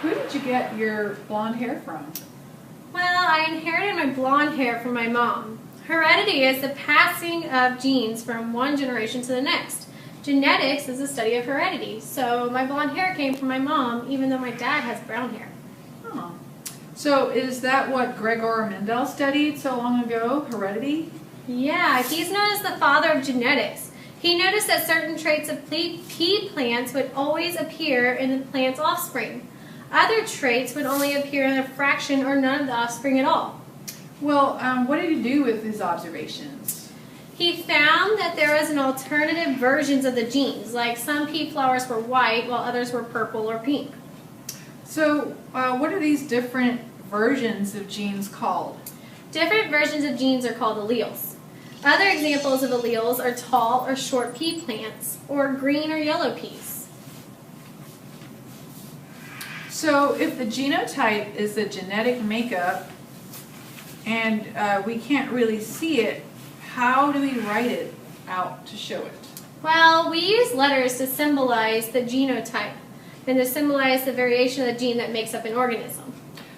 Who did you get your blonde hair from? Well, I inherited my blonde hair from my mom. Heredity is the passing of genes from one generation to the next. Genetics is the study of heredity. So my blonde hair came from my mom, even though my dad has brown hair. Oh. So is that what Gregor Mendel studied so long ago, heredity? Yeah, he's known as the father of genetics. He noticed that certain traits of pea plants would always appear in the plant's offspring. Other traits would only appear in a fraction or none of the offspring at all. Well, what did he do with his observations? He found that there was an alternative versions of the genes, like some pea flowers were white while others were purple or pink. So what are these different versions of genes called? Different versions of genes are called alleles. Other examples of alleles are tall or short pea plants, or green or yellow peas. So if the genotype is the genetic makeup and we can't really see it, how do we write it out to show it? Well, we use letters to symbolize the genotype and to symbolize the variation of the gene that makes up an organism.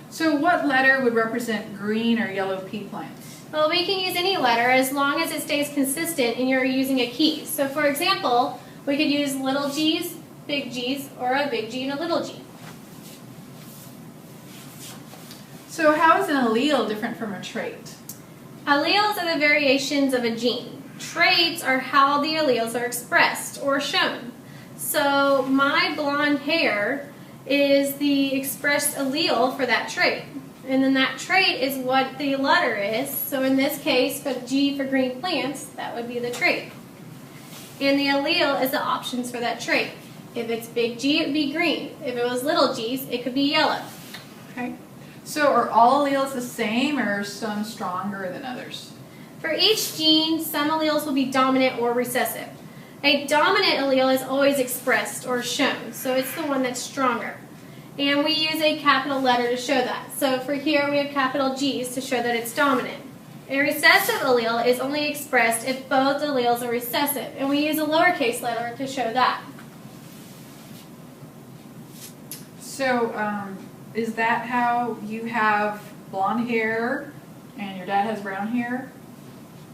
So what letter would represent green or yellow pea plants? Well, we can use any letter as long as it stays consistent and you're using a key. So for example, we could use little g's, big G's, or a big G and a little g. So how is an allele different from a trait? Alleles are the variations of a gene. Traits are how the alleles are expressed or shown. So my blonde hair is the expressed allele for that trait. And then that trait is what the letter is. So in this case, for G for green plants, that would be the trait. And the allele is the options for that trait. If it's big G, it would be green. If it was little g's, it could be yellow. Okay. So are all alleles the same, or are some stronger than others? For each gene, some alleles will be dominant or recessive. A dominant allele is always expressed or shown, so it's the one that's stronger. And we use a capital letter to show that. So for here we have capital G's to show that it's dominant. A recessive allele is only expressed if both alleles are recessive, and we use a lowercase letter to show that. So is that how you have blonde hair and your dad has brown hair?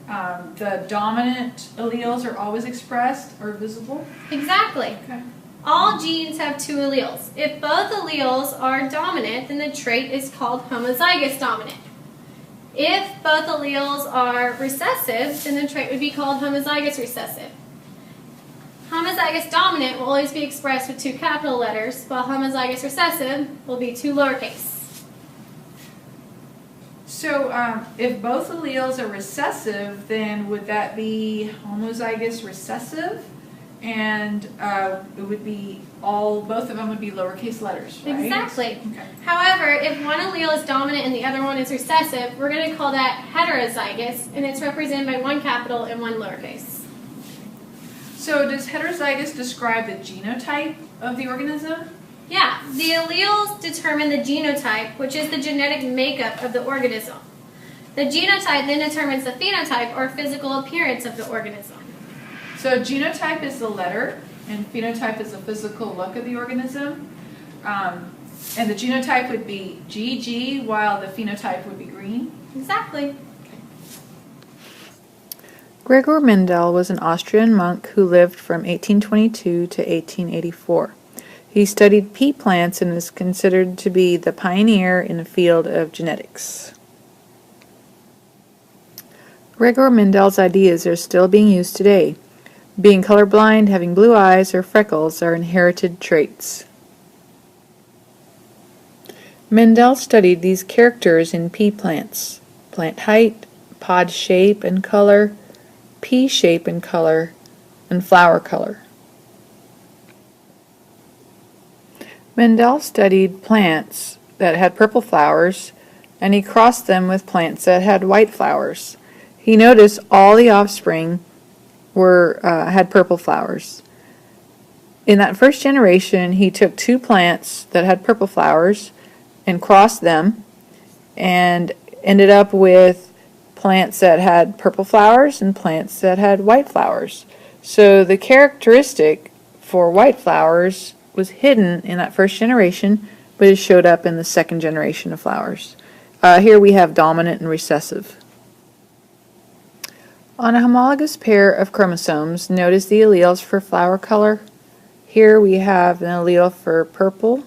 The dominant alleles are always expressed or visible? Exactly. Okay. All genes have two alleles. If both alleles are dominant, then the trait is called homozygous dominant. If both alleles are recessive, then the trait would be called homozygous recessive. Homozygous dominant will always be expressed with two capital letters, while homozygous recessive will be two lowercase. So if both alleles are recessive, then would that be homozygous recessive? And it would be both of them would be lowercase letters, right? Exactly. Okay. However, if one allele is dominant and the other one is recessive, we're going to call that heterozygous, and it's represented by one capital and one lowercase. So does heterozygous describe the genotype of the organism? Yeah, the alleles determine the genotype, which is the genetic makeup of the organism. The genotype then determines the phenotype or physical appearance of the organism. So genotype is the letter, and phenotype is the physical look of the organism. And the genotype would be GG, while the phenotype would be green. Exactly. Gregor Mendel was an Austrian monk who lived from 1822 to 1884. He studied pea plants and is considered to be the pioneer in the field of genetics. Gregor Mendel's ideas are still being used today. Being colorblind, having blue eyes, or freckles are inherited traits. Mendel studied these characters in pea plants: plant height, pod shape and color, pea shape and color, and flower color. Mendel studied plants that had purple flowers, and he crossed them with plants that had white flowers. He noticed all the offspring had purple flowers. In that first generation, he took two plants that had purple flowers and crossed them, and ended up with plants that had purple flowers and plants that had white flowers. So the characteristic for white flowers was hidden in that first generation, but it showed up in the second generation of flowers. Here we have dominant and recessive. On a homologous pair of chromosomes, notice the alleles for flower color. Here we have an allele for purple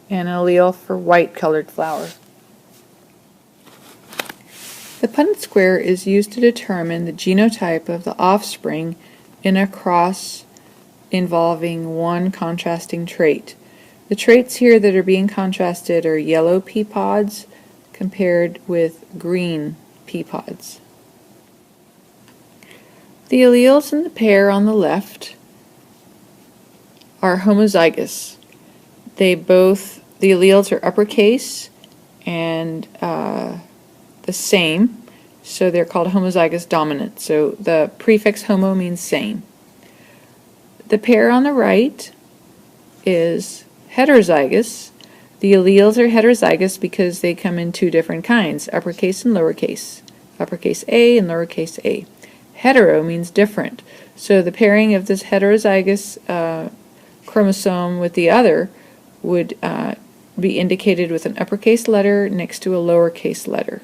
and an allele for white colored flower. The Punnett square is used to determine the genotype of the offspring in a cross involving one contrasting trait. The traits here that are being contrasted are yellow pea pods compared with green pea pods. The alleles in the pair on the left are homozygous. The alleles are uppercase and the same, so they're called homozygous dominant. So the prefix homo means same. The pair on the right is heterozygous. The alleles are heterozygous because they come in two different kinds, uppercase and lowercase. Uppercase A and lowercase a. Hetero means different. So the pairing of this heterozygous chromosome with the other would be indicated with an uppercase letter next to a lowercase letter.